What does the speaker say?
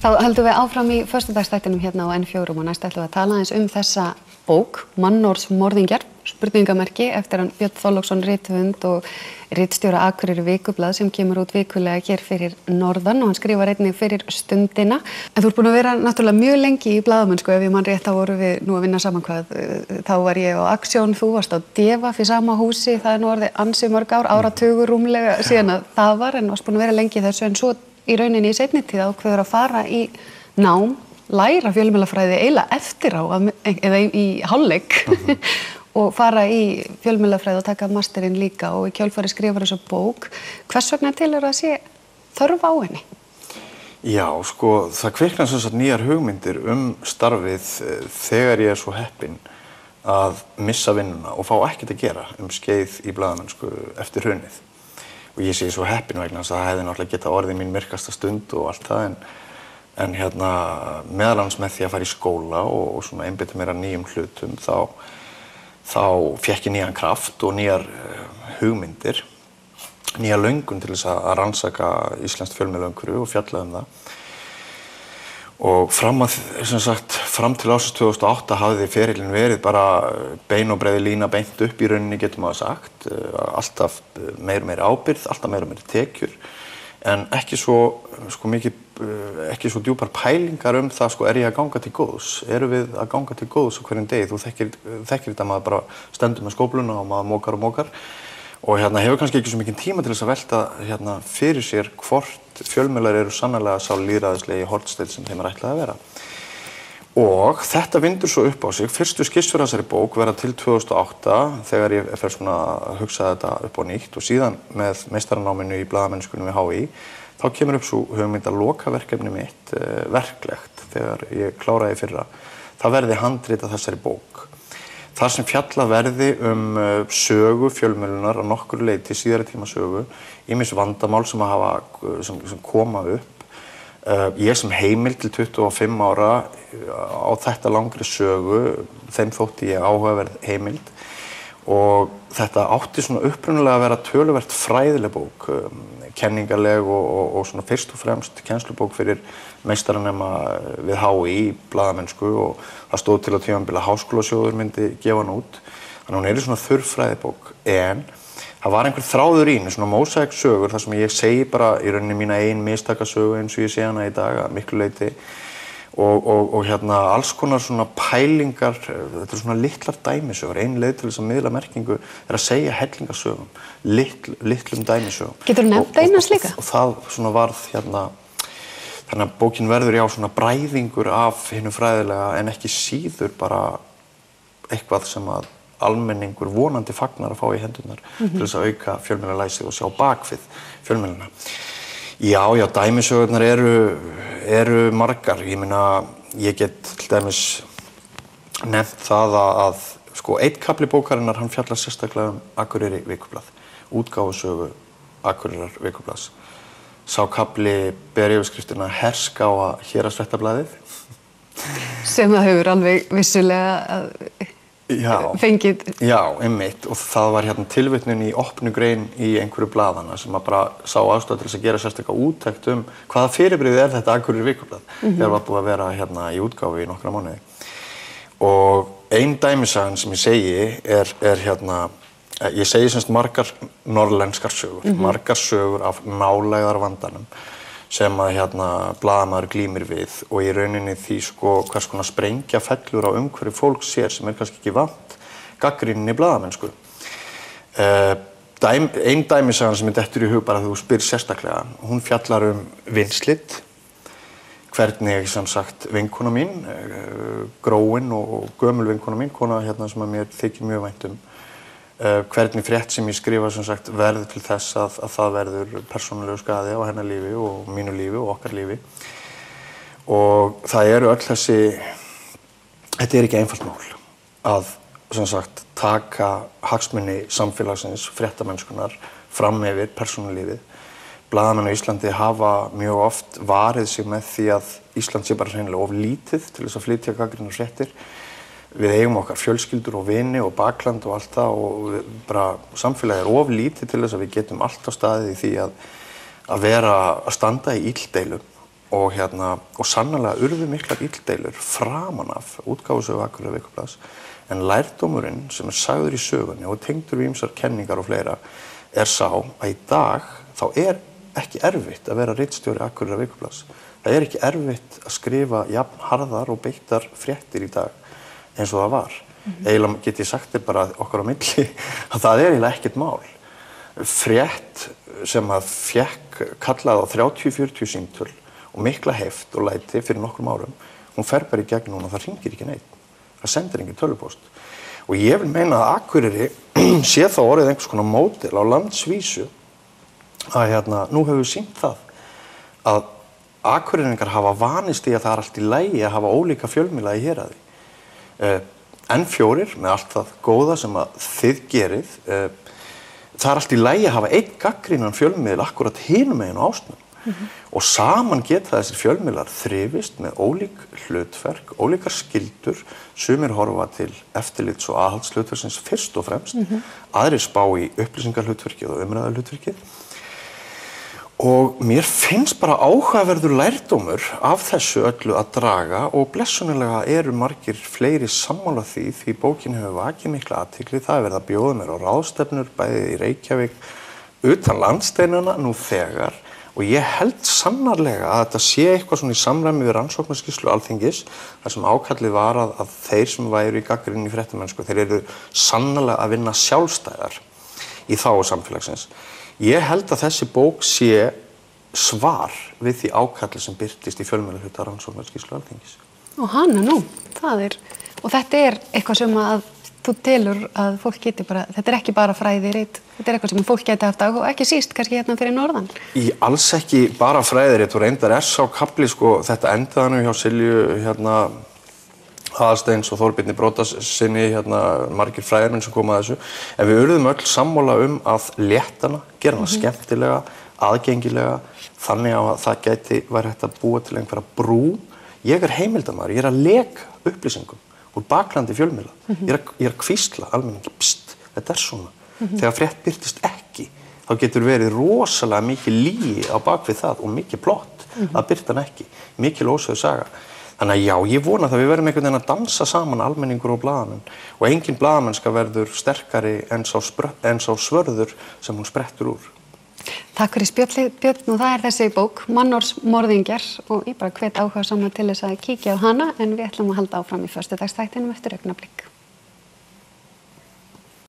Þá höldum við áfram í föstudagsþættinum hérna á N4 og næst ætlum við að tala aðeins þessa bók, Mannorðsmorðingjar, spurningamerki, eftir hann Björn Þorláksson rithöfund og ritstjóra Akureyrar Vikublað sem kemur út vikulega hér fyrir norðan og hann skrifar einnig fyrir Stundina. En þú ert búin að vera náttúrulega mjög lengi í blaðamennsku, ef ég man rétt þá vorum við nú að vinna saman þá var ég á Aksjón, þú varst á Devaf í sama húsi, það nú orðið ansi mörg áratugur rúmlega síðan að það var, en varst búin að vera lengi í þessu, en svo í rauninni í seinni tíð ákveður að fara í nám, læra fjölmiðlafræði eiginlega eftir á, eða í hálfleik og fara í fjölmiðlafræði og taka masterinn líka og í kjölfari skrifar þessu bók. Hvers vegna til að sé þörf á henni? Já, sko, það kviknar sem sagt nýjar hugmyndir starfið þegar ég svo heppinn að missa vinnuna og fá ekkert að gera skeið í blaðamennsku eftir hrunið. Og ég sé svo heppinn vegna þess að það hefði náttúrulega getað orðið mín myrkasta stund og allt það, en hérna meðal annars með því að fara í skóla og svona einbeita mér að nýjum hlutum þá fékk ég nýjan kraft og nýjar hugmyndir, nýja löngun til þess að rannsaka íslenskt fjölmiðlaumhverfi og fjalla það. Og fram til ársins 2008 hafði ferillinn verið bara bein og breið lína beint upp í rauninni, getum maður sagt, alltaf meiri ábyrgð, alltaf meiri tekjur, en ekki svo djúpar pælingar það, sko, er ég að ganga til góðs? Erum við að ganga til góðs á hverjum degi? Þú þekkir þetta, maður bara stendur með skófluna og maður mókar. Og hefur kannski ekki svo mikinn tíma til þess að velta fyrir sér hvort fjölmiðlar eru sannarlega sá lýðræðislegi hornsteinn sem þeim ætlað að vera. Og þetta vindur svo upp á sig. Fyrstu skissur þessari bók verða til 2008 þegar ég fer svona að hugsa þetta upp á nýtt og síðan með meistaranáminu í blaðamennskunni við HÍ þá kemur upp svo hugmynd að lokaverkefni mitt verklegt þegar ég kláraði fyrra. Það verði handritað þessari bók. Þar sem fjalla verði sögu fjölmiðlunar á nokkru leyti, síðari tíma sögu, ýmis vandamál sem koma upp. Ég sem heimild til 25 ára á þetta langri sögu, þeim þótti ég áhugaverð heimild og þetta átti svona upprunalega að vera töluvert fræðileg bók, kenningarleg og svona fyrst og fremst kennslubók fyrir meistaranema við HÍ í blaðamennsku og það stóð til á tímabili að Háskólasjóður myndi gefa hann út. Þannig að hún er svona þurrfræðibók, en það var einhver þráður í henni, svona mósaíksögur þar sem ég segi bara í rauninni mína eigin mistakasögu eins og ég sé hana í dag að miklu leyti og alls konar svona pælingar, þetta er svona litlar dæmisögur, ein leið til þess að miðla merkingu er að segja hellingasögum, litlum dæmisögum. Getur þú nefnt eina slíka? Og það svona varð þannig að bókin verður svona bræðingur af hinu fræðilega en ekki síður bara eitthvað sem að almenningur vonandi fagnar að fá í hendurnar til þess að auka fjölmiðlalæsið og sjá bakvið fjölmiðlana. Já, dæmisögurnar eru margar. Ég meina, ég get til dæmis nefnt það að sko einn kafli bókarinnar hann fjallar sérstaklega Akureyri Vikublað, útgáfusögu Akureyrar Vikublaðs. Sá kafli ber yfirskriftina Herskáa Héraðsfréttablaðið. Sem það hefur alveg vissulega fengið. Já, einmitt. Og það var tilvitnun í opnu grein í einhverju blaðana sem að bara sá ástæðu til þess að gera sérstaklega úttekt hvaða fyrirbrigði þetta Akureyri Vikublað. Þegar var búið að vera í útgáfu í nokkra mánuði. Og ein dæmisagan sem ég segi ég segi semst margar norrlenskar sögur, margar sögur af nálægðar vandanum sem að blaðamaður glímir við og í rauninni því hvers konar sprengja fellur á umhverfi fólks sér sem er kannski ekki vant gagnrýninni blaðamennsku. Ein dæmisagan sem dettur í hug bara þegar þú spyr sérstaklega, hún fjallar vinslit, hvernig sem sagt vinkona mín, gróin og gömul vinkona mín, kona sem að mér þykir mjög vænt hvernig frétt sem ég skrifa sem sagt verður til þess að það verður persónulegu skaði á hennar lífi og mínu lífi og okkar lífi. Og það eru öll þetta er ekki einfalt mál að sem sagt taka hagsmuni samfélagsins, fréttamennskunnar fram yfir persónulífið. Blaðamenn á Íslandi hafa mjög oft varið sig með því að Ísland sé bara hreinlega of lítið til þess að flytja gagnrýnar fréttir. Við eigum okkar fjölskyldur og vini og bakland og allt það og bara samfélagið of lítið til þess að við getum alltaf staðið í því að standa í illdeilum og sannarlega urðu miklar illdeilur framan af útgáfusögu Akureyrar Vikublaðs, en lærdómurinn sem sagður í sögunni og tengdur við ýmsar kenningar og fleira sá að í dag þá ekki erfitt að vera ritstjóri Akureyrar Vikublaðs. Það ekki erfitt að skrifa jafn harðar og beittar fréttir í dag eins og það var. Eiginlega get ég sagt þér bara okkar á milli að það eiginlega ekkert mál. Frétt sem að fékk kallað á 30-40 símtöl og mikla heft og læti fyrir nokkrum árum, hún fer bara í gegn núna og það hringir ekki neitt. Það sendir engin tölvupóst. Og ég vil meina að Akureyri sé þá orðið einhvers konar módel á landsvísu að nú hefur við sýnt það að Akureyringar hafa vanist í að það allt í lagi að hafa ólíka fjölmiðla í héraði. N4 með allt það góða sem að þið gerið, það allt í lagi að hafa einn gagnrýnan fjölmiðil akkurat hinum megin á ásnum. Og saman geta þessir fjölmiðlar þrifist með ólík hlutverk, ólíkar skyldur, sumir horfa til eftirlits- og aðhaldshlutverksins fyrst og fremst, aðrir spá í upplýsingarhlutverkið og umræðarhlutverkið. Og mér finnst bara áhugaverður lærdómur af þessu öllu að draga og blessunarlega eru margir fleiri sammála því bókin hefur vakið mikla athygli. Það verið að bjóða mér á ráðstefnur bæði í Reykjavík utan landsteinana nú þegar og ég held sannarlega að þetta sé eitthvað svona í samræmi við rannsóknarskýrslu Alþingis þar sem ákallið var að þeir sem væru í gagnrýni í fréttamennsku þeir eru sannarlega að vinna sjálfstæðar í þágu samfélagsins. Ég held að þessi bók sé svar við því ákalli sem birtist í fjölmiðlahluta rannsóknarskýrslu Alþingis. Og hana nú, og þetta eitthvað sem að þú telur að fólk geti bara, þetta ekki bara fræðirit, þetta eitthvað sem fólk geti haft áhuga og ekki síst kannski fyrir norðan. Í alls ekki bara fræðirit og reyndar sá kafli þetta endaði hjá Silju Aðalsteins og Þórbirni Brótasinni, margir fræðimenn sem koma að þessu. En við urðum öll sammála að létta hana, gera hana skemmtilega, aðgengilega, þannig að það væri hægt að búa til einhverja brú. Ég heimildamaður, ég að leka upplýsingum úr baklandi fjölmiðla. Ég að hvísla almenningi, pst, þetta svona. Þegar frétt birtist ekki, þá getur verið rosalega mikið lygi á bakvið það og mikið plott að birta hann ekki, mikil ósögð saga. Þannig að já, ég vona það við verðum einhvern veginn að dansa saman almenningur og blaðamenn og engin blaðamennska verður sterkari en sá svörður sem hún sprettur úr. Takk fyrir spjallið, Björn, og það þessi bók, Mannorðsmorðingjar, og ég bara hvet áhugasamna til þess að kíkja á hana, en við ætlum að halda áfram í föstudagsþættinum eftir augnablik.